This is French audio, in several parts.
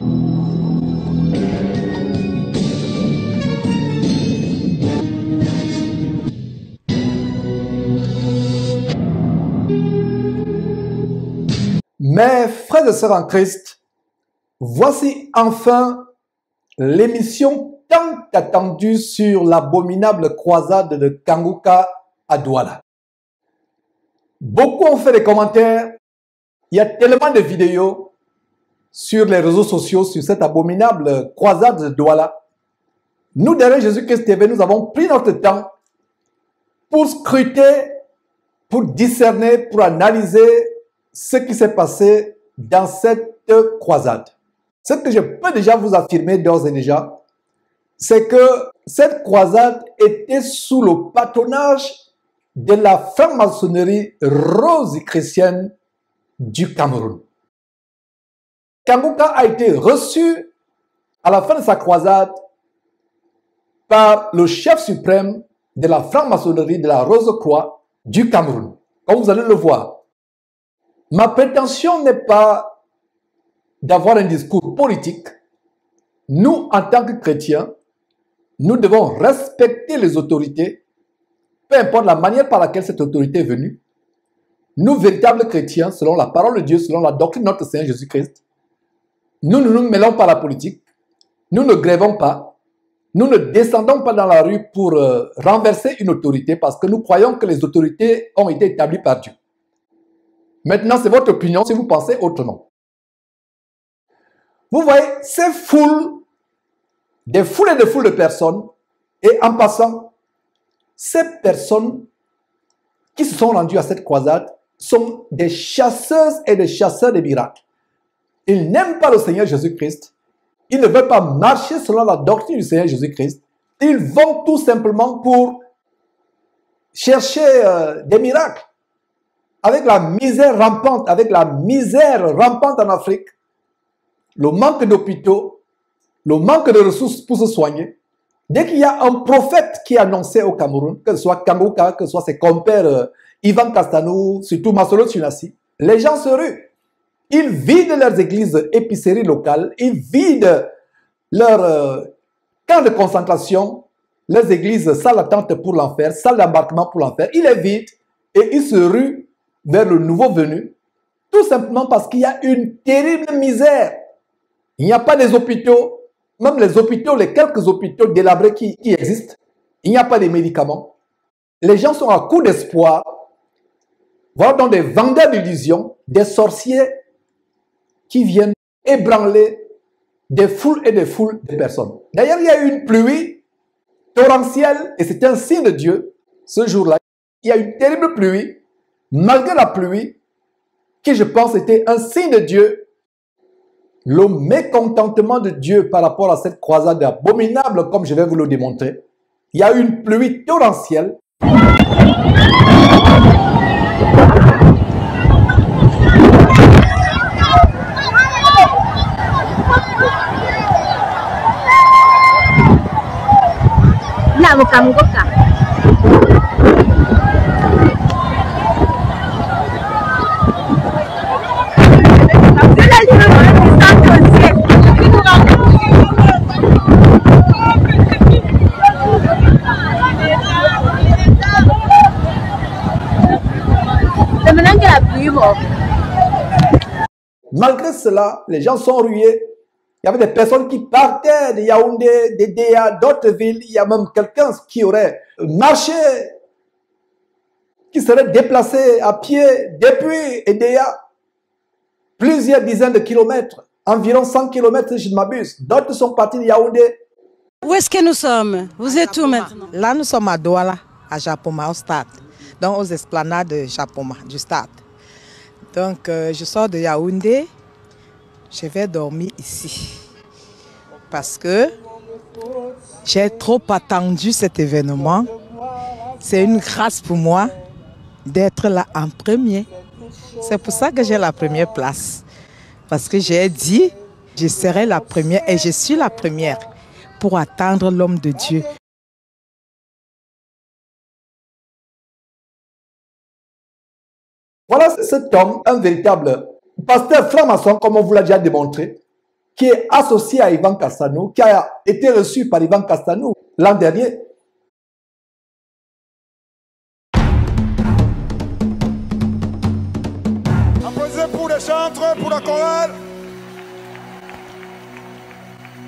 Mes frères et sœurs en Christ, voici enfin l'émission tant attendue sur l'abominable croisade de Kanguka à Douala. Beaucoup ont fait des commentaires, il y a tellement de vidéos sur les réseaux sociaux sur cette abominable croisade de Douala. Nous, derrière Jésus-Christ TV, nous avons pris notre temps pour scruter, pour discerner, pour analyser ce qui s'est passé dans cette croisade. Ce que je peux déjà vous affirmer d'ores et déjà, c'est que cette croisade était sous le patronage de la franc-maçonnerie rosicrucienne du Cameroun. Kanguka a été reçu à la fin de sa croisade par le chef suprême de la franc-maçonnerie de la Rose-Croix du Cameroun, comme vous allez le voir. Ma prétention n'est pas d'avoir un discours politique. Nous, en tant que chrétiens, nous devons respecter les autorités, peu importe la manière par laquelle cette autorité est venue. Nous, véritables chrétiens, selon la parole de Dieu, selon la doctrine de notre Seigneur Jésus-Christ, nous ne nous mêlons pas à la politique, nous ne grèvons pas, nous ne descendons pas dans la rue pour renverser une autorité parce que nous croyons que les autorités ont été établies par Dieu. Maintenant, c'est votre opinion si vous pensez autrement. Vous voyez, ces foules, des foules et des foules de personnes, et en passant, ces personnes qui se sont rendues à cette croisade sont des chasseuses et des chasseurs de miracles. Ils n'aiment pas le Seigneur Jésus-Christ. Ils ne veulent pas marcher selon la doctrine du Seigneur Jésus-Christ. Ils vont tout simplement pour chercher des miracles. Avec la misère rampante, en Afrique, le manque d'hôpitaux, le manque de ressources pour se soigner, dès qu'il y a un prophète qui est annoncé au Cameroun, que ce soit Kanguka, que ce soit ses compères Ivan Kastanou, surtout Masolo Tsunasi, les gens se ruent. Ils vident leurs églises épiceries locales, ils vident leurs camps de concentration, leurs églises salles d'attente pour l'enfer, salles d'embarquement pour l'enfer. Ils les vident et ils se ruent vers le nouveau venu, tout simplement parce qu'il y a une terrible misère. Il n'y a pas des hôpitaux, même les hôpitaux, les quelques hôpitaux délabrés qui existent, il n'y a pas de médicaments. Les gens sont à court d'espoir, voilà donc des vendeurs d'illusions, des sorciers qui viennent ébranler des foules et des foules de personnes. D'ailleurs, il y a eu une pluie torrentielle, et c'est un signe de Dieu, ce jour-là. Il y a une terrible pluie. Malgré la pluie, qui je pense était un signe de Dieu, le mécontentement de Dieu par rapport à cette croisade abominable, comme je vais vous le démontrer, il y a eu une pluie torrentielle. Malgré cela, les gens sont rués. Il y avait des personnes qui partaient de Yaoundé, de Déa, d'autres villes. Il y a même quelqu'un qui aurait marché, qui serait déplacé à pied depuis Déa, plusieurs dizaines de kilomètres, environ 100 kilomètres si je ne m'abuse. D'autres sont partis de Yaoundé. Où est-ce que nous sommes? Vous êtes où maintenant? Là, nous sommes à Douala, à Japoma, au stade. Donc, aux esplanades de Japoma, du stade. Donc, je sors de Yaoundé, je vais dormir ici. Parce que j'ai trop attendu cet événement. C'est une grâce pour moi d'être là en premier. C'est pour ça que j'ai la première place. Parce que j'ai dit, je serai la première et je suis la première pour attendre l'homme de Dieu. Voilà cet homme, un véritable pasteur franc-maçon, comme on vous l'a déjà démontré. qui est associé à Ivan Cassanou, qui a été reçu par Ivan Cassanou l'an dernier. Applaudissez pour les chantres, pour la chorale.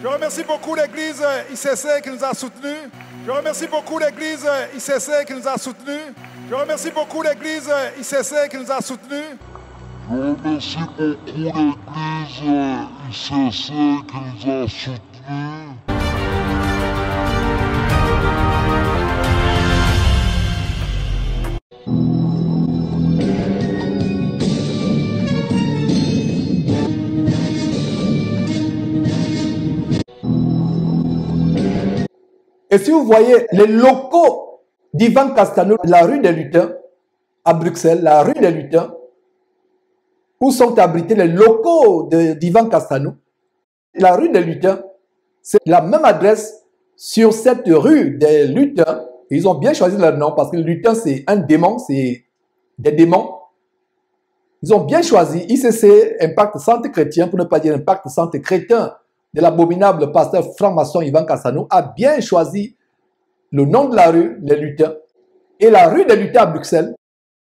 Je remercie beaucoup l'église ICC qui nous a soutenus. Je remercie beaucoup l'église ICC qui nous a soutenus. Je remercie beaucoup l'église ICC qui nous a soutenus. Je remercie beaucoup l'église ICC qui nous a soutenus. Et si vous voyez les locaux d'Ivan Cassanou, la rue des Lutins, à Bruxelles, la rue des Lutins, où sont abrités les locaux d'Ivan Cassanou, la rue des Lutins, c'est la même adresse sur cette rue des Lutins. Ils ont bien choisi leur nom parce que le lutin, c'est un démon, c'est des démons. Ils ont bien choisi ICC, Impact Centre Chrétien, pour ne pas dire Impact Centre Chrétien, de l'abominable pasteur franc-maçon Ivan Cassanou, a bien choisi le nom de la rue, les Lutins. Et la rue des Lutins à Bruxelles,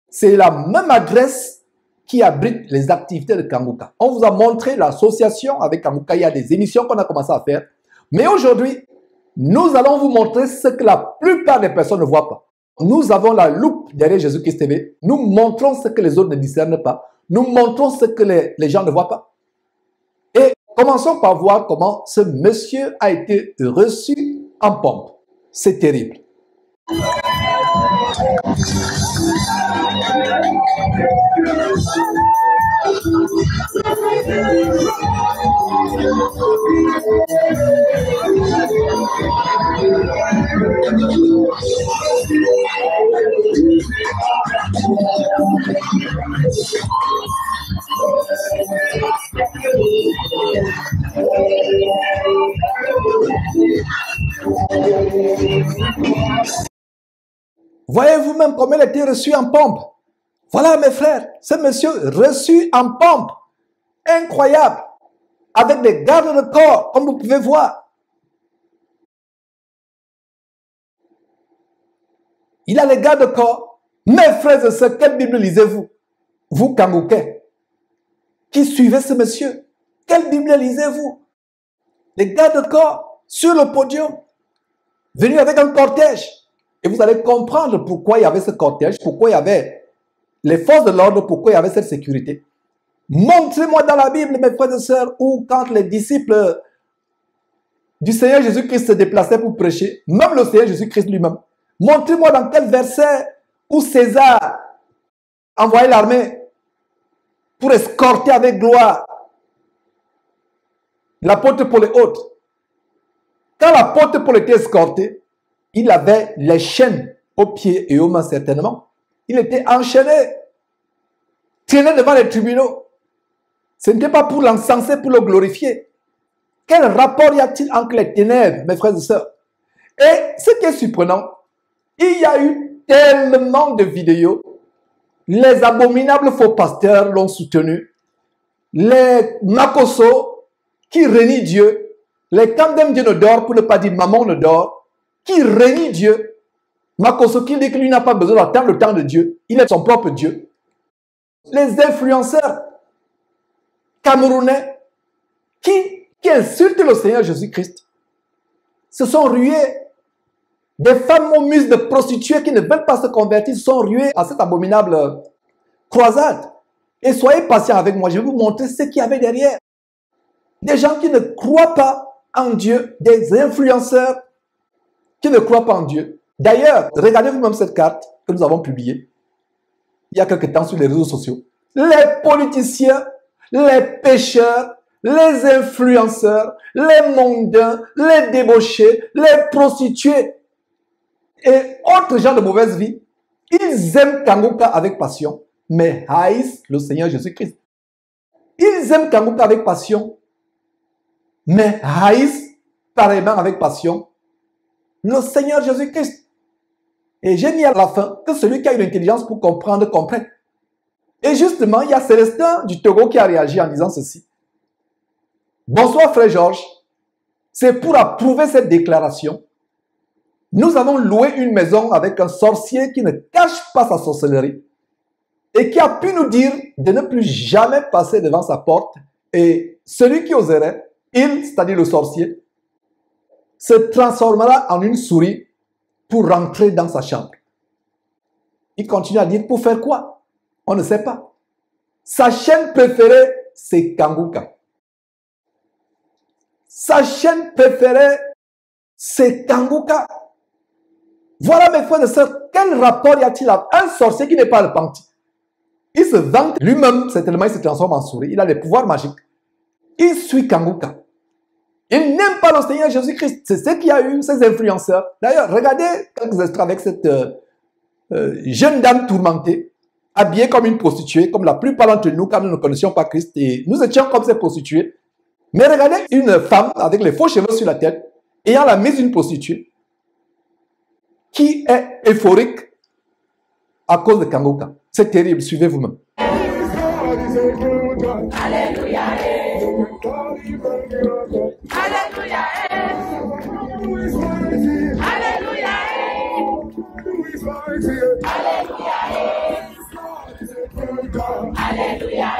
c'est la même adresse qui abrite les activités de Kangouka. On vous a montré l'association avec Kangouka, il y a des émissions qu'on a commencé à faire. Mais aujourd'hui, nous allons vous montrer ce que la plupart des personnes ne voient pas. Nous avons la loupe derrière Jésus-Christ TV. Nous montrons ce que les autres ne discernent pas. Nous montrons ce que les gens ne voient pas. Et commençons par voir comment ce monsieur a été reçu en pompe. C'est terrible. Voyez vous-même comment il a été reçu en pompe. Voilà mes frères, ce monsieur reçu en pompe. Incroyable. Avec des gardes de corps, comme vous pouvez voir. Il a les gardes de corps. Mes frères et sœurs, quelle Bible lisez-vous? Vous, Kangoukais, qui suivez ce monsieur, quelle Bible lisez-vous? Les gardes de corps sur le podium, venus avec un cortège. Et vous allez comprendre pourquoi il y avait ce cortège, pourquoi il y avait les forces de l'ordre, pourquoi il y avait cette sécurité. Montrez-moi dans la Bible, mes frères et sœurs, où quand les disciples du Seigneur Jésus-Christ se déplaçaient pour prêcher, même le Seigneur Jésus-Christ lui-même, montrez-moi dans quel verset où César envoyait l'armée pour escorter avec gloire l'apôtre Paul et autres. Quand l'apôtre Paul était escorté, il avait les chaînes aux pieds et aux mains certainement. Il était enchaîné, traîné devant les tribunaux. Ce n'était pas pour l'encenser, pour le glorifier. Quel rapport y a-t-il entre les ténèbres, mes frères et sœurs? Et ce qui est surprenant, il y a eu tellement de vidéos. Les abominables faux pasteurs l'ont soutenu. Les Makoso qui renient Dieu. Les Kandem Dieu ne dort, pour ne pas dire maman ne dort, qui renie Dieu. Makoso qui dit que lui n'a pas besoin d'attendre le temps de Dieu. Il est son propre Dieu. Les influenceurs camerounais qui insultent le Seigneur Jésus-Christ se sont rués. Des femmes aux muses de prostituées qui ne veulent pas se convertir se sont ruées à cette abominable croisade. Et soyez patients avec moi, je vais vous montrer ce qu'il y avait derrière. Des gens qui ne croient pas en Dieu, des influenceurs qui ne croient pas en Dieu. D'ailleurs, regardez vous-même cette carte que nous avons publiée il y a quelque temps sur les réseaux sociaux. Les politiciens, les pêcheurs, les influenceurs, les mondains, les débauchés, les prostituées et autres gens de mauvaise vie, ils aiment Kangouka avec passion, mais haïssent le Seigneur Jésus-Christ. Ils aiment Kangouka avec passion, mais haïssent pareillement avec passion le Seigneur Jésus-Christ. Et j'ai mis à la fin que celui qui a une intelligence pour comprendre, comprenne. Et justement, il y a Célestin du Togo qui a réagi en disant ceci. Bonsoir frère Georges. C'est pour approuver cette déclaration. Nous avons loué une maison avec un sorcier qui ne cache pas sa sorcellerie et qui a pu nous dire de ne plus jamais passer devant sa porte. Et celui qui oserait, c'est-à-dire le sorcier, se transformera en une souris pour rentrer dans sa chambre. Il continue à dire, pour faire quoi? On ne sait pas. Sa chaîne préférée, c'est Kanguka. Sa chaîne préférée, c'est Kanguka. Voilà mes frères et sœurs, quel rapport y a-t-il à un sorcier qui n'est pas repenti? Il se vante lui-même, certainement il se transforme en souris, il a des pouvoirs magiques. Il suit Kanguka. Il n'aime pas le Seigneur Jésus-Christ. C'est ce qu'il y a eu, ces influenceurs. D'ailleurs, regardez quelques extraits avec cette jeune dame tourmentée, habillée comme une prostituée, comme la plupart d'entre nous quand nous ne connaissions pas Christ, et nous étions comme ces prostituées. Mais regardez une femme avec les faux cheveux sur la tête, ayant la mise d'une prostituée, qui est euphorique à cause de Kanguka. C'est terrible, suivez vous-même. Alléluia. Alléluia. Alléluia. Alléluia.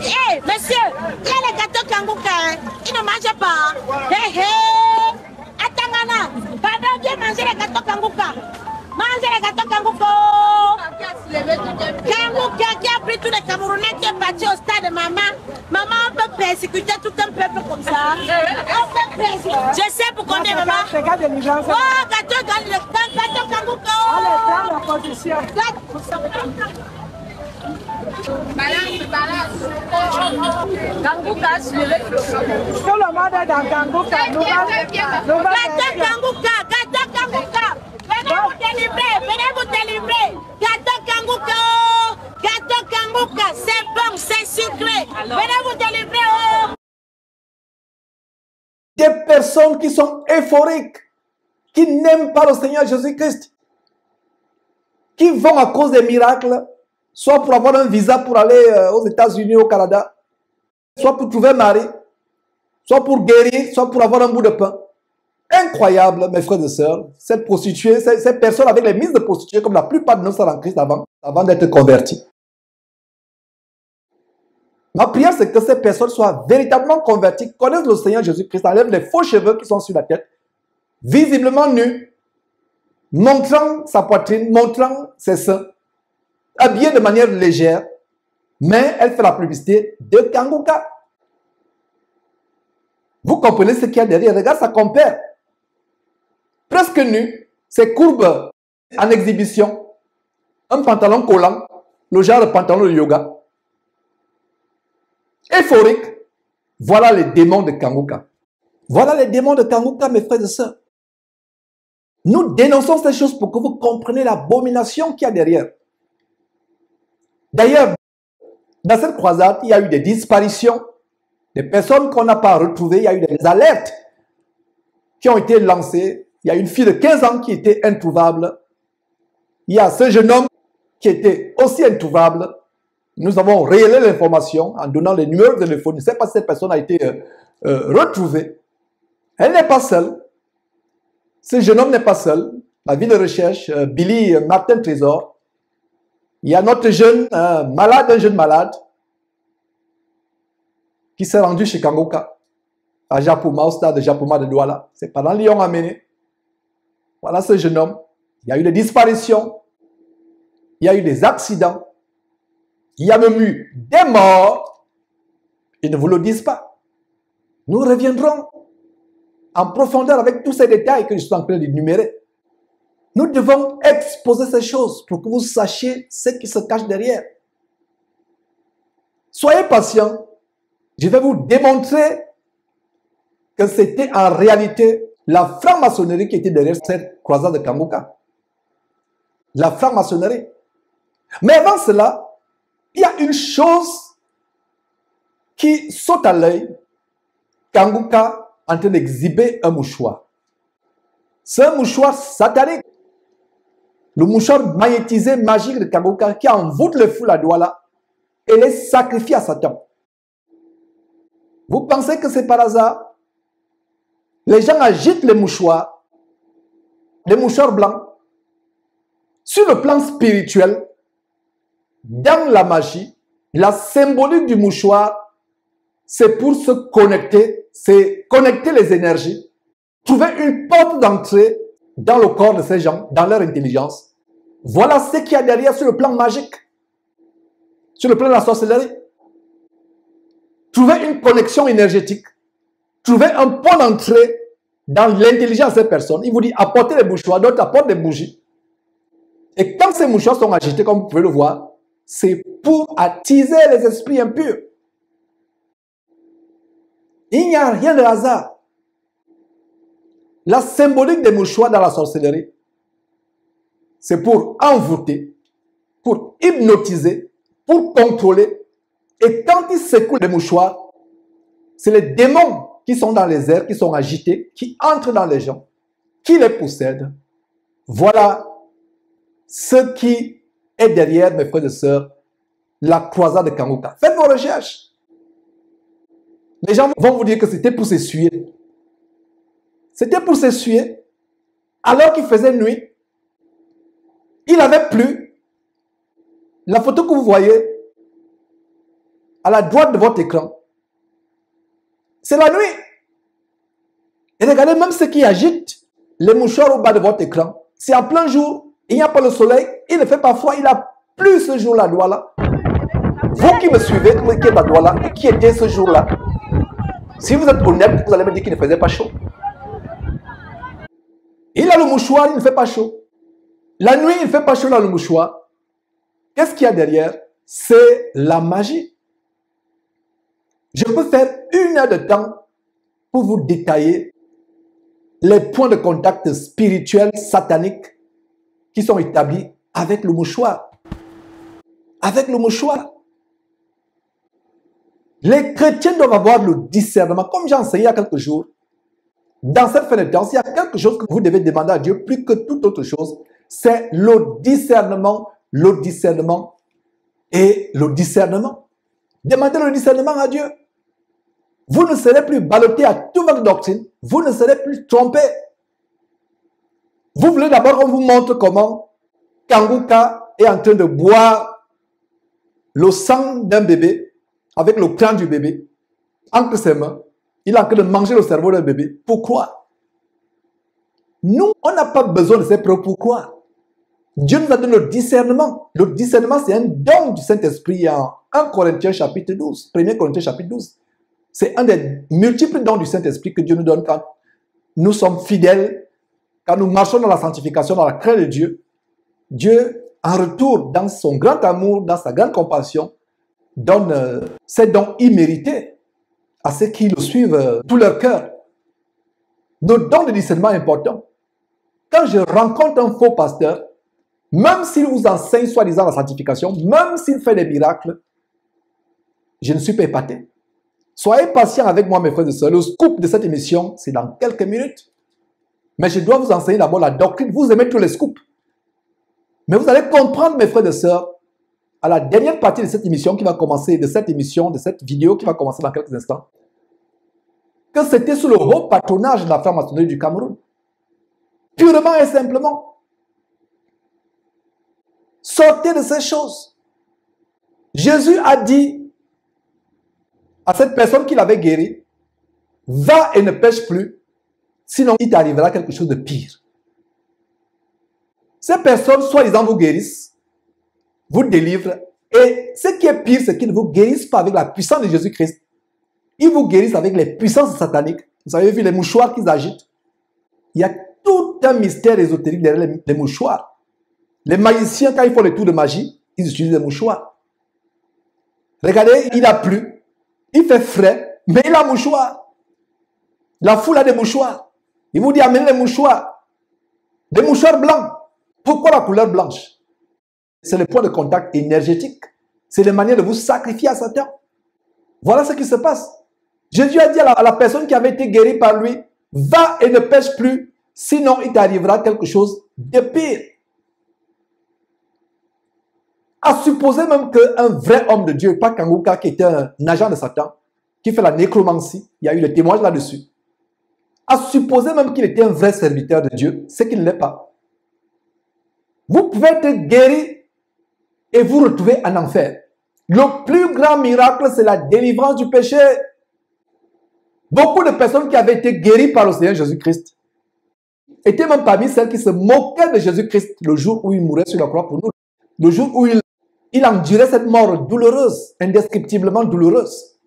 Hey, monsieur, il y a les gâteaux Kanguka, il ne mange pas. Hé hé, attends, pardon, viens manger les gâteaux Kanguka. Mangez les gâteaux Kanguka. Kanguka qui a pris tous les Camerounais qui est parti au stade, maman. Maman, on peut persécuter tout un peuple comme ça. On peut persécuter. Je sais pourquoi on est maman. Oh, gâteau Kanguka. Allez, prends la position. Balance. Kanguka, suivez. Tout le monde est dans Kanguka. Gâteau Kanguka. Venez vous délivrer. Gâteau Kanguka, c'est bon, c'est sucré. Venez vous délivrer. Des personnes qui sont euphoriques, qui n'aiment pas le Seigneur Jésus-Christ, qui vont à cause des miracles, soit pour avoir un visa pour aller aux États-Unis, au Canada, soit pour trouver un mari, soit pour guérir, soit pour avoir un bout de pain. Incroyable, mes frères et sœurs, cette prostituée, ces personnes avec les mises de prostituées, comme la plupart de nous sont en Christ avant d'être convertis. Ma prière, c'est que ces personnes soient véritablement converties, connaissent le Seigneur Jésus-Christ, enlèvent les faux cheveux qui sont sur la tête, visiblement nus, montrant sa poitrine, montrant ses seins, habillée de manière légère, mais elle fait la publicité de Kanguka. Vous comprenez ce qu'il y a derrière? Regarde sa compère. Presque nu, ses courbes en exhibition, un pantalon collant, le genre de pantalon de yoga. Euphorique. Voilà les démons de Kanguka. Voilà les démons de Kanguka, mes frères et sœurs. Nous dénonçons ces choses pour que vous compreniez l'abomination qu'il y a derrière. D'ailleurs, dans cette croisade, il y a eu des disparitions, des personnes qu'on n'a pas retrouvées, il y a eu des alertes qui ont été lancées. Il y a une fille de 15 ans qui était introuvable. Il y a ce jeune homme qui était aussi introuvable. Nous avons révélé l'information en donnant les numéros de téléphone. Je ne sais pas si cette personne a été retrouvée. Elle n'est pas seule. Ce jeune homme n'est pas seul. La vie de recherche, Billy Martin Trésor. Il y a notre jeune malade, un jeune malade, qui s'est rendu chez Kanguka, à Japoma, au stade de Japoma de Douala. C'est pendant Lyon amené. Voilà ce jeune homme. Il y a eu des disparitions. Il y a eu des accidents. Il y a même eu des morts. Ils ne vous le disent pas. Nous reviendrons en profondeur avec tous ces détails que je suis en train d'énumérer. Nous devons exposer ces choses pour que vous sachiez ce qui se cache derrière. Soyez patients. Je vais vous démontrer que c'était en réalité la franc-maçonnerie qui était derrière cette croisade de Kanguka. La franc-maçonnerie. Mais avant cela, il y a une chose qui saute à l'œil. Kanguka en train d'exhiber un mouchoir. C'est un mouchoir satanique. Le mouchoir magnétisé magique de Kanguka qui envoûte les foules à Douala et les sacrifie à Satan. Vous pensez que c'est par hasard? Les gens agitent les mouchoirs blancs. Sur le plan spirituel, dans la magie, la symbolique du mouchoir, c'est pour se connecter, c'est connecter les énergies, trouver une porte d'entrée dans le corps de ces gens, dans leur intelligence. Voilà ce qu'il y a derrière sur le plan magique, sur le plan de la sorcellerie. Trouver une connexion énergétique, trouver un point d'entrée dans l'intelligence de ces personnes. Il vous dit apportez les mouchoirs, d'autres apportent des bougies. Et quand ces mouchoirs sont agités, comme vous pouvez le voir, c'est pour attiser les esprits impurs. Il n'y a rien de hasard. La symbolique des mouchoirs dans la sorcellerie, c'est pour envoûter, pour hypnotiser, pour contrôler. Et quand ils secouent les mouchoirs, c'est les démons qui sont dans les airs, qui sont agités, qui entrent dans les gens, qui les possèdent. Voilà ce qui est derrière, mes frères et sœurs, la croisade de Kanguka. Faites vos recherches. Les gens vont vous dire que c'était pour s'essuyer. C'était pour s'essuyer. Alors qu'il faisait nuit, il avait plu. La photo que vous voyez à la droite de votre écran, c'est la nuit. Et regardez même ce qui agite les mouchoirs au bas de votre écran. C'est en plein jour. Il n'y a pas le soleil. Il ne fait pas froid. Il a plu ce jour-là à Douala. Vous qui me suivez, qui êtes à Douala et qui étiez ce jour-là, si vous êtes honnête, vous allez me dire qu'il ne faisait pas chaud. Il a le mouchoir, il ne fait pas chaud. La nuit, il ne fait pas chaud dans le mouchoir. Qu'est-ce qu'il y a derrière? C'est la magie. Je peux faire 1 heure de temps pour vous détailler les points de contact spirituels, sataniques qui sont établis avec le mouchoir. Avec le mouchoir. Les chrétiens doivent avoir le discernement. Comme j'ai enseigné il y a quelques jours, dans cette fin de temps, il y a quelque chose que vous devez demander à Dieu plus que toute autre chose, c'est le discernement et le discernement. Demandez le discernement à Dieu. Vous ne serez plus ballotté à toute votre doctrine. Vous ne serez plus trompé. Vous voulez d'abord qu'on vous montre comment Kanguka est en train de boire le sang d'un bébé avec le crâne du bébé entre ses mains. Il est en train de manger le cerveau d'un bébé. Pourquoi? Nous, on n'a pas besoin de ces preuves. Pourquoi? Dieu nous a donné le discernement. Le discernement, c'est un don du Saint-Esprit en 1 Corinthiens chapitre 12. 1 Corinthiens chapitre 12. C'est un des multiples dons du Saint-Esprit que Dieu nous donne quand nous sommes fidèles, quand nous marchons dans la sanctification, dans la crainte de Dieu. Dieu, en retour, dans son grand amour, dans sa grande compassion, donne ces dons immérités à ceux qui le suivent tout leur cœur. Nos dons de discernement est important. Quand je rencontre un faux pasteur, même s'il vous enseigne soi-disant la sanctification, même s'il fait des miracles, je ne suis pas épaté. Soyez patients avec moi, mes frères et sœurs. Le scoop de cette émission, c'est dans quelques minutes. Mais je dois vous enseigner d'abord la doctrine. Vous aimez tous les scoops. Mais vous allez comprendre, mes frères et sœurs, à la dernière partie de cette émission qui va commencer, de cette vidéo qui va commencer dans quelques instants, que c'était sous le haut patronage de la franc-maçonnerie du Cameroun. Purement et simplement. Sortez de ces choses. Jésus a dit à cette personne qu'il avait guérie, va et ne pêche plus, sinon il t'arrivera quelque chose de pire. Ces personnes, soi-disant, vous guérissent, vous délivrent, Et ce qui est pire, c'est qu'ils ne vous guérissent pas avec la puissance de Jésus-Christ. Ils vous guérissent avec les puissances sataniques. Vous avez vu les mouchoirs qu'ils agitent. Il y a tout un mystère ésotérique derrière les mouchoirs. Les magiciens, quand ils font les tours de magie, ils utilisent des mouchoirs. Regardez, il a plu, il fait frais, mais il a un mouchoir. La foule a des mouchoirs. Il vous dit amenez les mouchoirs. Des mouchoirs blancs. Pourquoi la couleur blanche? C'est le point de contact énergétique. C'est la manière de vous sacrifier à Satan. Voilà ce qui se passe. Jésus a dit à la personne qui avait été guérie par lui, va et ne pêche plus, sinon il t'arrivera quelque chose de pire. À supposer même qu'un vrai homme de Dieu, pas Kanguka qui était un agent de Satan, qui fait la nécromancie, il y a eu des témoignages là-dessus. À supposer même qu'il était un vrai serviteur de Dieu, c'est qu'il ne l'est pas. Vous pouvez être guéri et vous retrouver en enfer. Le plus grand miracle, c'est la délivrance du péché. Beaucoup de personnes qui avaient été guéries par le Seigneur Jésus-Christ étaient même parmi celles qui se moquaient de Jésus-Christ le jour où il mourait sur la croix pour nous. Le jour où il endurait cette mort douloureuse, indescriptiblement douloureuse.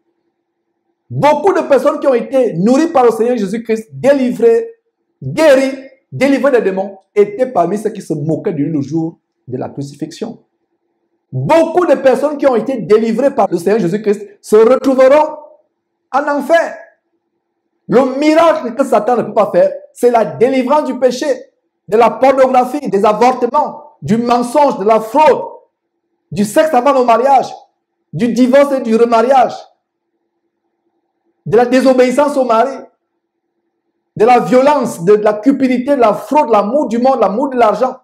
Beaucoup de personnes qui ont été nourries par le Seigneur Jésus-Christ, délivrées, guéries, délivrées des démons, étaient parmi ceux qui se moquaient de lui le jour de la crucifixion. Beaucoup de personnes qui ont été délivrées par le Seigneur Jésus-Christ se retrouveront en enfer. Le miracle que Satan ne peut pas faire, c'est la délivrance du péché, de la pornographie, des avortements, du mensonge, de la fraude, du sexe avant le mariage, du divorce et du remariage, de la désobéissance au mari, de la violence, de la cupidité, de la fraude, l'amour du monde, l'amour de l'argent.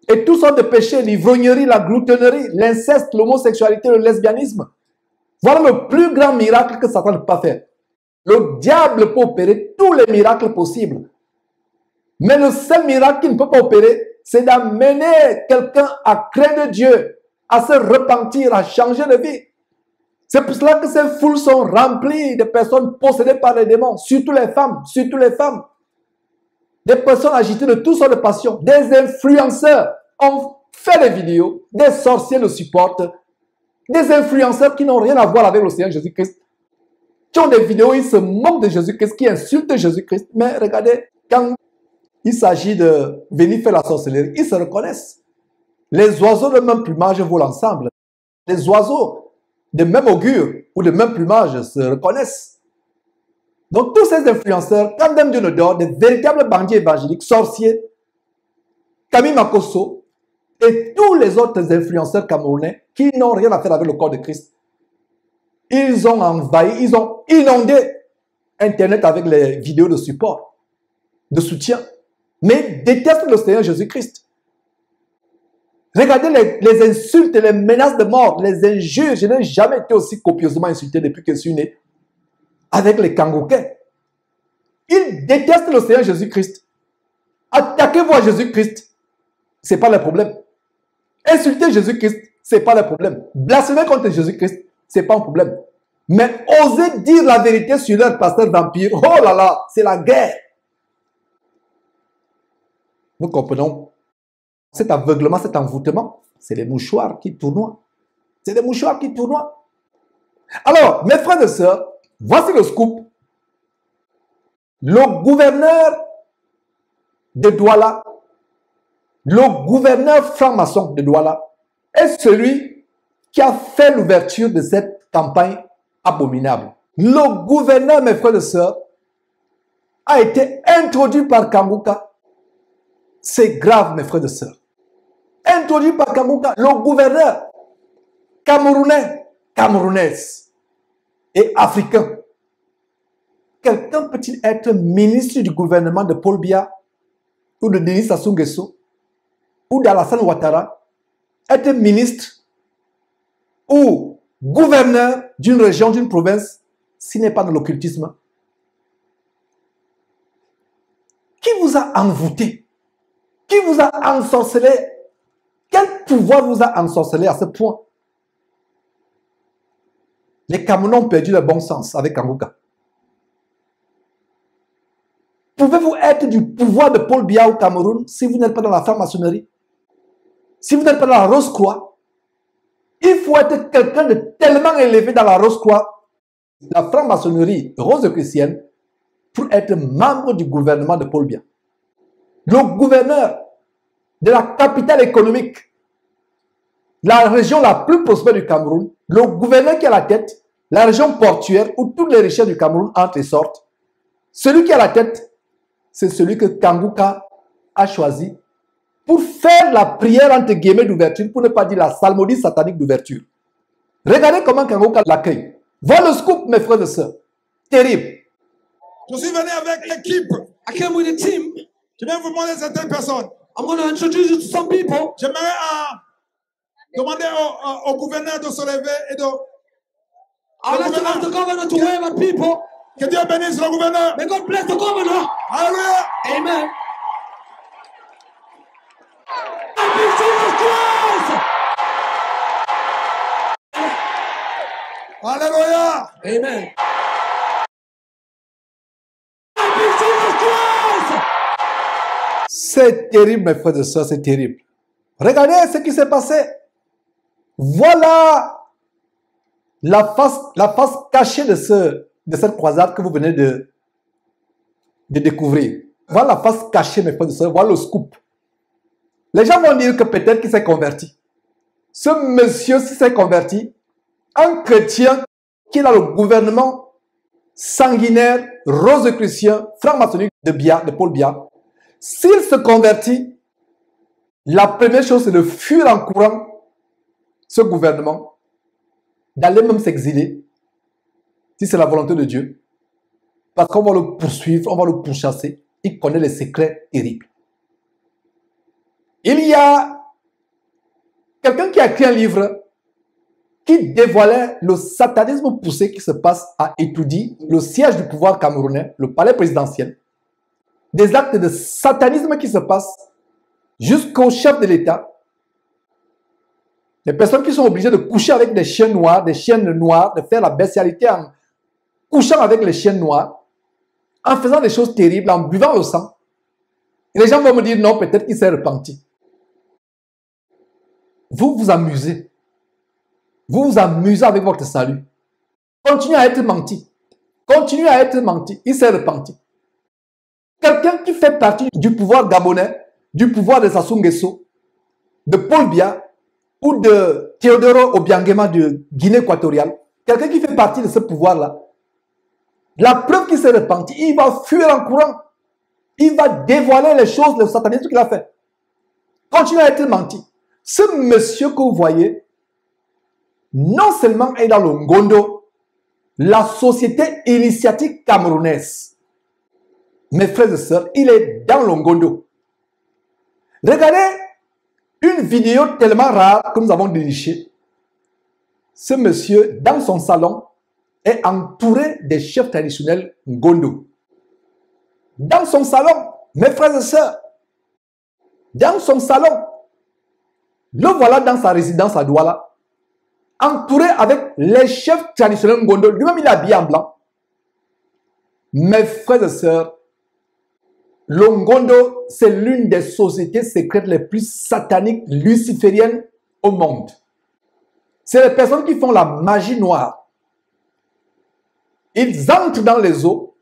Et toutes sortes de péchés, l'ivrognerie, la gloutonnerie, l'inceste, l'homosexualité, le lesbianisme. Voilà le plus grand miracle que Satan ne peut pas faire. Le diable peut opérer tous les miracles possibles. Mais le seul miracle qu'il ne peut pas opérer, c'est d'amener quelqu'un à craindre Dieu, à se repentir, à changer de vie. C'est pour cela que ces foules sont remplies de personnes possédées par les démons, surtout les femmes, Des personnes agitées de toutes sortes de passions, des influenceurs ont fait des vidéos, des sorciers le supportent, des influenceurs qui n'ont rien à voir avec le Seigneur Jésus-Christ, qui ont des vidéos, ils se moquent de Jésus-Christ, qui insultent Jésus-Christ. Mais regardez, quand il s'agit de venir faire la sorcellerie, ils se reconnaissent. Les oiseaux de même plumage volent ensemble. Les oiseaux de même augure ou de même plumage se reconnaissent. Donc tous ces influenceurs, quand même Dieu ne dort, des véritables bandits évangéliques, sorciers, Camille Makosso et tous les autres influenceurs camerounais qui n'ont rien à faire avec le corps de Christ, ils ont envahi, ils ont inondé Internet avec les vidéos de support, de soutien, mais détestent le Seigneur Jésus-Christ. Regardez les insultes, les menaces de mort, les injures. Je n'ai jamais été aussi copieusement insulté depuis que je suis né avec les Kangoukais. Ils détestent le Seigneur Jésus-Christ. Attaquez-vous à Jésus-Christ, ce n'est pas le problème. Insulter Jésus-Christ, ce n'est pas le problème. Blasphémer contre Jésus-Christ, ce n'est pas un problème. Mais oser dire la vérité sur leur pasteur vampire, oh là là, c'est la guerre. Nous comprenons cet aveuglement, cet envoûtement, c'est les mouchoirs qui tournoient. C'est les mouchoirs qui tournoient. Alors, mes frères et sœurs, voici le scoop. Le gouverneur de Douala, le gouverneur franc-maçon de Douala, est celui qui a fait l'ouverture de cette campagne abominable. Le gouverneur, mes frères et sœurs, a été introduit par Kanguka. C'est grave, mes frères et sœurs. Introduit par Kanguka, le gouverneur camerounais, camerounaise et africain. Quelqu'un peut-il être ministre du gouvernement de Paul Biya ou de Denis Sassou Nguesso ou d'Alassane Ouattara, être ministre ou gouverneur d'une région, d'une province, s'il n'est pas dans l'occultisme? Qui vous a envoûté? Qui vous a ensorcelé? Quel pouvoir vous a ensorcelé à ce point? Les Camerounais ont perdu le bon sens avec Kanguka. Pouvez-vous être du pouvoir de Paul Biya au Cameroun si vous n'êtes pas dans la franc-maçonnerie? Si vous n'êtes pas dans la Rose-Croix? Il faut être quelqu'un de tellement élevé dans la Rose-Croix, la franc-maçonnerie rose-chrétienne, pour être membre du gouvernement de Paul Biya. Le gouverneur de la capitale économique, la région la plus prospère du Cameroun, le gouverneur qui a la tête, la région portuaire où toutes les richesses du Cameroun entrent et sortent, celui qui a la tête, c'est celui que Kangouka a choisi pour faire la prière entre guillemets d'ouverture, pour ne pas dire la psalmodie satanique d'ouverture. Regardez comment Kangouka l'accueille. Voilà le scoop, mes frères et sœurs. Terrible. Je suis venu avec l'équipe. I came with a team. Je viens vous montrer certaines personnes. I'm going to introduce you to some people. J'aimerais demander au gouverneur de se lever et de... I'd like to ask the governor to wave at people. Que Dieu bénisse le gouverneur. May God bless the governor. Alléluia. Amen. Happy Jesus Christ. Alléluia. Amen. Happy Jesus Christ. C'est terrible, mes frères et sœurs, c'est terrible. Regardez ce qui s'est passé. Voilà la face cachée de cette croisade que vous venez de découvrir. Voilà la face cachée, mes frères et sœurs. Voilà le scoop. Les gens vont dire que peut-être qu'il s'est converti. Ce monsieur, s'il s'est converti, un chrétien qui est dans le gouvernement sanguinaire, rose-chrétien, franc-maçonnique de Paul Biya, s'il se convertit, la première chose, c'est de fuir en courant ce gouvernement, d'aller même s'exiler, si c'est la volonté de Dieu, parce qu'on va le poursuivre, on va le pourchasser. Il connaît les secrets terribles. Il y a quelqu'un qui a écrit un livre qui dévoilait le satanisme poussé qui se passe à Etoudi, le siège du pouvoir camerounais, le palais présidentiel. Des actes de satanisme qui se passent jusqu'au chef de l'État. Des personnes qui sont obligées de coucher avec des chiens noirs, des chiennes noires, de faire la bestialité en couchant avec les chiens noirs, en faisant des choses terribles, en buvant le sang. Et les gens vont me dire non, peut-être qu'il s'est repenti. Vous vous amusez. Vous vous amusez avec votre salut. Continuez à être menti. Continuez à être menti. Il s'est repenti. Quelqu'un qui fait partie du pouvoir gabonais, du pouvoir de Sassou Nguesso, de Paul Biya ou de Théodoro Obiangema de Guinée équatoriale, quelqu'un qui fait partie de ce pouvoir-là, la preuve qu'il s'est repenti, il va fuir en courant. Il va dévoiler les choses, le satanisme qu'il a fait. Continuez à être menti. Ce monsieur que vous voyez, non seulement est dans le Ngondo, la société initiatique camerounaise. Mes frères et sœurs, il est dans le Ngondo. Regardez une vidéo tellement rare que nous avons dénichée. Ce monsieur, dans son salon, est entouré des chefs traditionnels Ngondo. Dans son salon, mes frères et sœurs, dans son salon, le voilà dans sa résidence à Douala, entouré avec les chefs traditionnels Ngondo. Lui-même, il est habillé en blanc. Mes frères et sœurs, le Ngondo, c'est l'une des sociétés secrètes les plus sataniques, lucifériennes au monde. C'est les personnes qui font la magie noire. Ils entrent dans les eaux.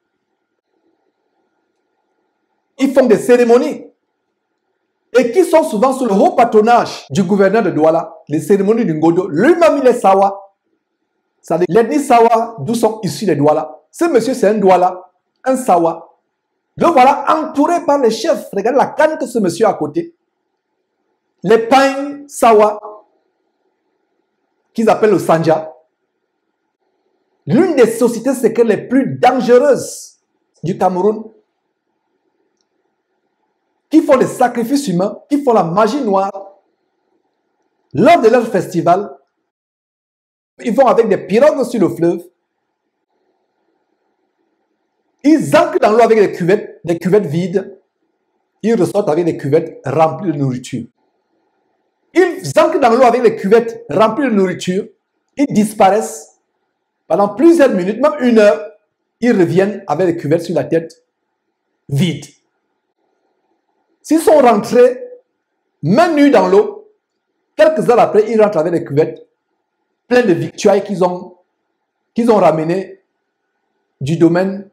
Ils font des cérémonies. Et qui sont souvent sous le haut patronage du gouverneur de Douala, les cérémonies du Ngondo. Lui-même, il est Sawa. C'est-à-dire l'ethnie Sawa, d'où sont issus les Douala. Ce monsieur, c'est un Douala, un Sawa. Le voilà entouré par les chefs. Regardez la canne que ce monsieur a à côté. Les pains Sawa, qu'ils appellent le Sanja. L'une des sociétés secrètes les plus dangereuses du Cameroun, qui font des sacrifices humains, qui font la magie noire. Lors de leur festival, ils vont avec des pirogues sur le fleuve. Ils ancrent dans l'eau avec des cuvettes vides. Ils ressortent avec des cuvettes remplies de nourriture. Ils ancrent dans l'eau avec des cuvettes remplies de nourriture. Ils disparaissent pendant plusieurs minutes, même 1 heure. Ils reviennent avec des cuvettes sur la tête vides. S'ils sont rentrés, main nue dans l'eau, quelques heures après, ils rentrent avec des cuvettes plein de victuailles qu'ils ont ramenées du domaine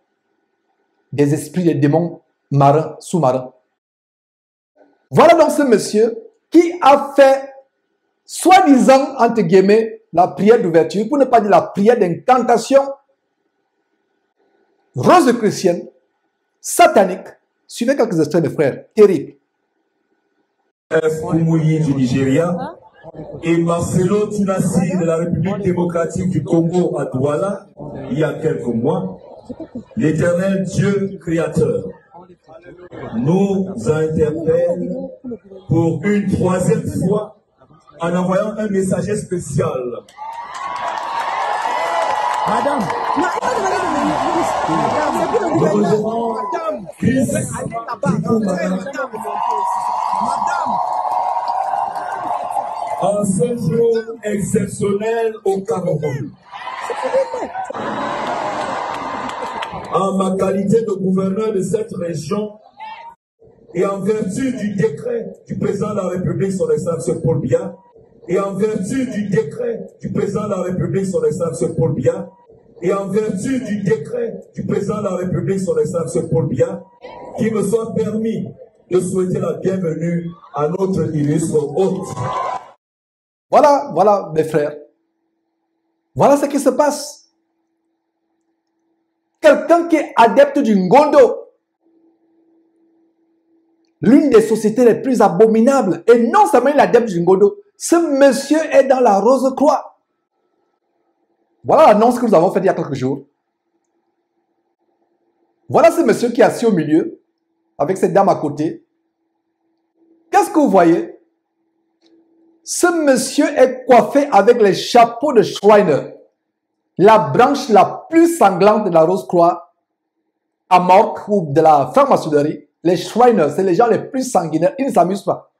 des esprits, des démons marins, sous-marins. Voilà donc ce monsieur qui a fait, soi-disant, entre guillemets, la prière d'ouverture, pour ne pas dire la prière d'incantation rose-chrétienne, satanique. Suivez quelques extraits, mes frères, terrible. Kumuyi du Nigeria et Marcelo Tunasi de la République démocratique du Congo à Douala, il y a quelques mois, l'Éternel Dieu créateur nous interpelle pour une troisième fois en envoyant un messager spécial. Madame, en ce jour exceptionnel au Cameroun, en ma qualité de gouverneur de cette région et en vertu du décret du président de la République, son Excellence Paul Biya, et en vertu du décret du président de la République, son Excellence Paul Biya, et en vertu du décret du président de la République, son Excellence Paul Biya, qu'il me soit permis de souhaiter la bienvenue à notre illustre hôte. Voilà, mes frères. Voilà ce qui se passe. Quelqu'un qui est adepte du Ngondo, l'une des sociétés les plus abominables, et non seulement il est adepte du Ngondo, ce monsieur est dans la Rose-Croix. Voilà l'annonce que nous avons faite il y a quelques jours. Voilà ce monsieur qui est assis au milieu, avec cette dame à côté. Qu'est-ce que vous voyez? Ce monsieur est coiffé avec les chapeaux de Schreiner, la branche la plus sanglante de la Rose-Croix à Morque ou de la franc-maçonnerie. Les Schreiner, c'est les gens les plus sanguinaires. Ils ne s'amusent pas.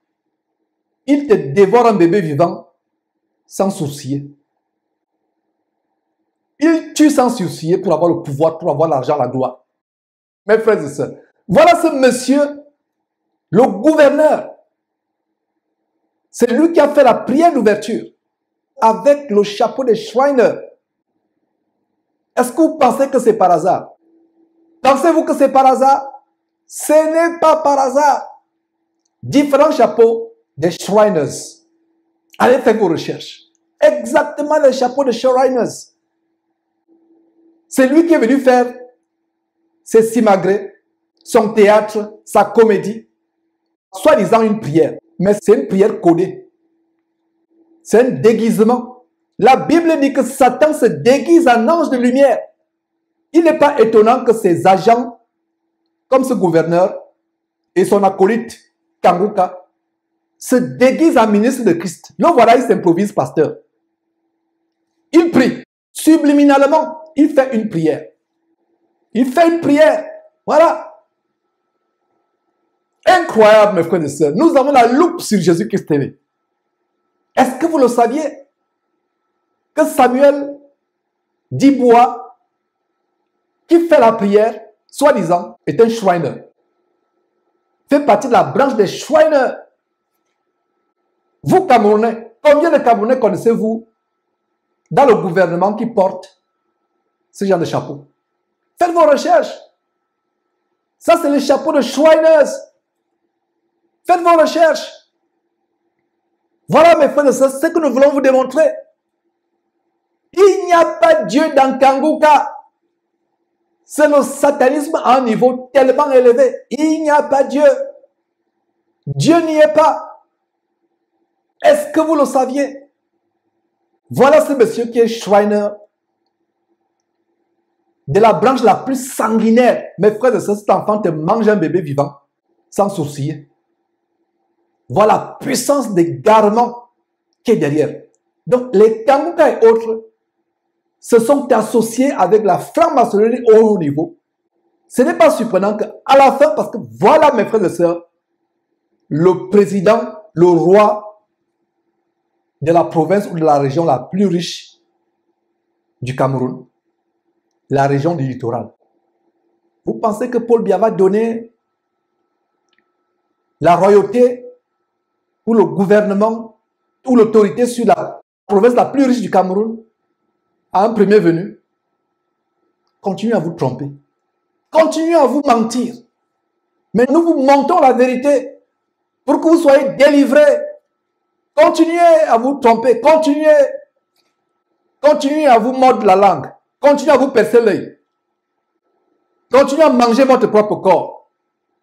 Ils te dévorent un bébé vivant sans soucier. Ils tuent sans soucier pour avoir le pouvoir, pour avoir l'argent, la gloire. Mes frères et sœurs, voilà ce monsieur, le gouverneur. C'est lui qui a fait la prière d'ouverture avec le chapeau de Schreiner. Est-ce que vous pensez que c'est par hasard? Pensez-vous que c'est par hasard? Ce n'est pas par hasard. Différents chapeaux des Shriners. Allez faire vos recherches. Exactement les chapeaux de Shriners. C'est lui qui est venu faire ses simagrées, son théâtre, sa comédie, soi-disant une prière. Mais c'est une prière codée. C'est un déguisement. La Bible dit que Satan se déguise en ange de lumière. Il n'est pas étonnant que ses agents, comme ce gouverneur et son acolyte Kanguka, se déguisent en ministre de Christ. Le voilà, il s'improvise pasteur. Il prie. Subliminalement, il fait une prière. Il fait une prière. Voilà. Incroyable, mes frères et sœurs. Nous avons la loupe sur Jésus-Christ TV. Est-ce que vous le saviez? Que Samuel Dibois, qui fait la prière, soi-disant, est un Shriner. Fait partie de la branche des Shriners. Vous, Camerounais, combien de Camerounais connaissez-vous dans le gouvernement qui porte ce genre de chapeau? Faites vos recherches. Ça, c'est les chapeaux de Shriners. Faites vos recherches. Voilà, mes frères et sœurs, ce que nous voulons vous démontrer. Il n'y a pas Dieu dans Kanguka. C'est le satanisme à un niveau tellement élevé. Il n'y a pas Dieu. Dieu n'y est pas. Est-ce que vous le saviez? Voilà ce monsieur qui est Shriner de la branche la plus sanguinaire. Mes frères et sœurs, cet enfant te mange un bébé vivant sans sourciller. Voilà la puissance d'égarement qui est derrière. Donc, les Kanguka et autres se sont associés avec la franc-maçonnerie au haut niveau. Ce n'est pas surprenant qu'à la fin, parce que voilà, mes frères et sœurs, le président, le roi de la province ou de la région la plus riche du Cameroun, la région du littoral. Vous pensez que Paul Biya va donner la royauté ou le gouvernement ou l'autorité sur la province la plus riche du Cameroun, à un premier venu, continuez à vous tromper. Continuez à vous mentir. Mais nous vous mentons la vérité pour que vous soyez délivrés. Continuez à vous tromper. Continuez à vous mordre la langue. Continuez à vous percer l'œil. Continuez à manger votre propre corps.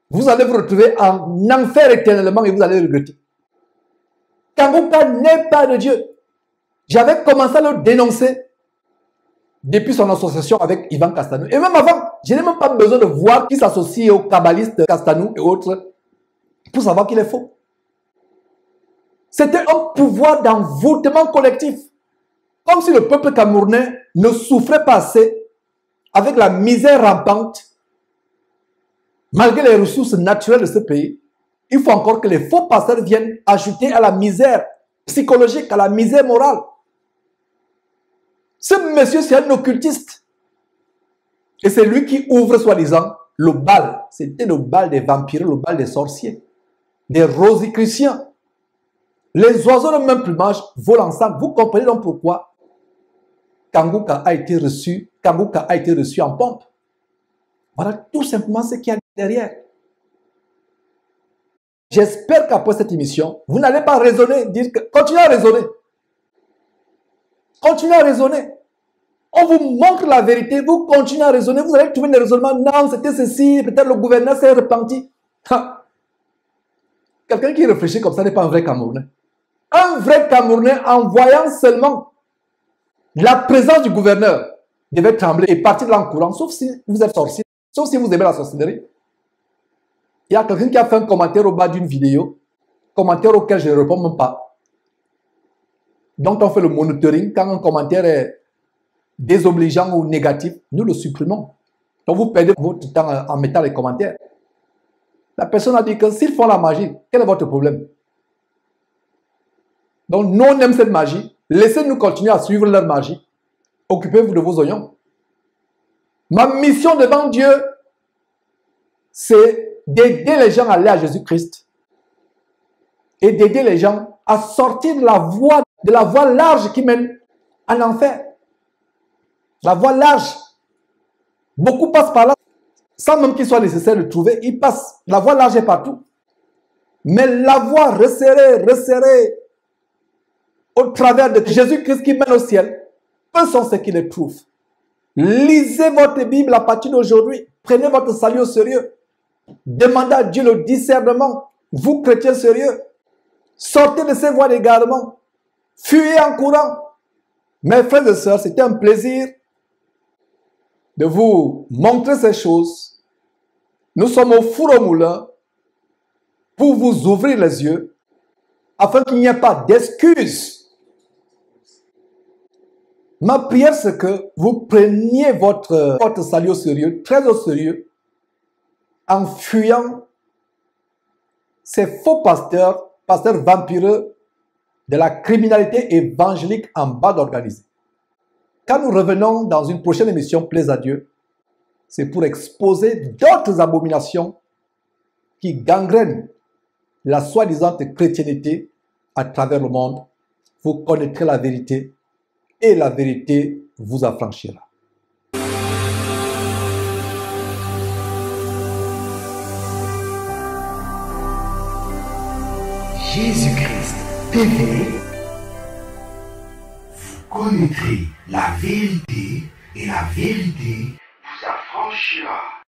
Vous allez vous retrouver en enfer éternellement et vous allez regretter. Kangouka n'est pas de Dieu. J'avais commencé à le dénoncer depuis son association avec Ivan Castanou. Et même avant, je n'ai même pas besoin de voir qui s'associe aux kabbalistes Castanou et autres pour savoir qu'il est faux. C'était un pouvoir d'envoûtement collectif. Comme si le peuple camerounais ne souffrait pas assez avec la misère rampante. Malgré les ressources naturelles de ce pays, il faut encore que les faux pasteurs viennent ajouter à la misère psychologique, à la misère morale. Ce monsieur, c'est un occultiste. Et c'est lui qui ouvre, soi-disant, le bal. C'était le bal des vampires, le bal des sorciers, des rosicruciens. Les oiseaux de même plumage volent ensemble. Vous comprenez donc pourquoi Kangouka a été reçu en pompe. Voilà tout simplement ce qu'il y a derrière. J'espère qu'après cette émission, vous n'allez pas raisonner, dire que continuez à raisonner. Continuez à raisonner. On vous montre la vérité, vous continuez à raisonner, vous allez trouver des raisonnements. Non, c'était ceci, peut-être le gouverneur s'est repenti. Quelqu'un qui réfléchit comme ça n'est pas un vrai Camerounais. Un vrai Camerounais, en voyant seulement la présence du gouverneur, devait trembler et partir de là en courant, sauf si vous êtes sorcier, sauf si vous aimez la sorcellerie. Il y a quelqu'un qui a fait un commentaire au bas d'une vidéo, commentaire auquel je ne réponds même pas. Donc on fait le monitoring. Quand un commentaire est désobligeant ou négatif, nous le supprimons. Donc vous perdez votre temps en mettant les commentaires. La personne a dit que s'ils font la magie, quel est votre problème? Donc nous on aime cette magie. Laissez-nous continuer à suivre leur magie. Occupez-vous de vos oignons. Ma mission devant Dieu, c'est d'aider les gens à aller à Jésus-Christ et d'aider les gens à sortir de la voie large qui mène en enfer. La voie large. Beaucoup passent par là sans même qu'il soit nécessaire de trouver. Ils passent. La voie large est partout. Mais la voie resserrée au travers de Jésus-Christ qui mène au ciel, peu sont ceux qui les trouvent. Lisez votre Bible à partir d'aujourd'hui. Prenez votre salut au sérieux. Demandez à Dieu le discernement. Vous, chrétiens sérieux, sortez de ces voies d'égarement. Fuyez en courant. Mes frères et sœurs, c'était un plaisir de vous montrer ces choses. Nous sommes au four au moulin pour vous ouvrir les yeux afin qu'il n'y ait pas d'excuses. Ma prière, c'est que vous preniez votre salut au sérieux, très au sérieux, en fuyant ces faux pasteurs vampireux de la criminalité évangélique en bande organisée. Quand nous revenons dans une prochaine émission, plaise à Dieu, c'est pour exposer d'autres abominations qui gangrènent la soi-disant chrétienté à travers le monde. Vous connaîtrez la vérité et la vérité vous affranchira. Jésus-Christ TV, vous connaîtrez la vérité et la vérité vous affranchira.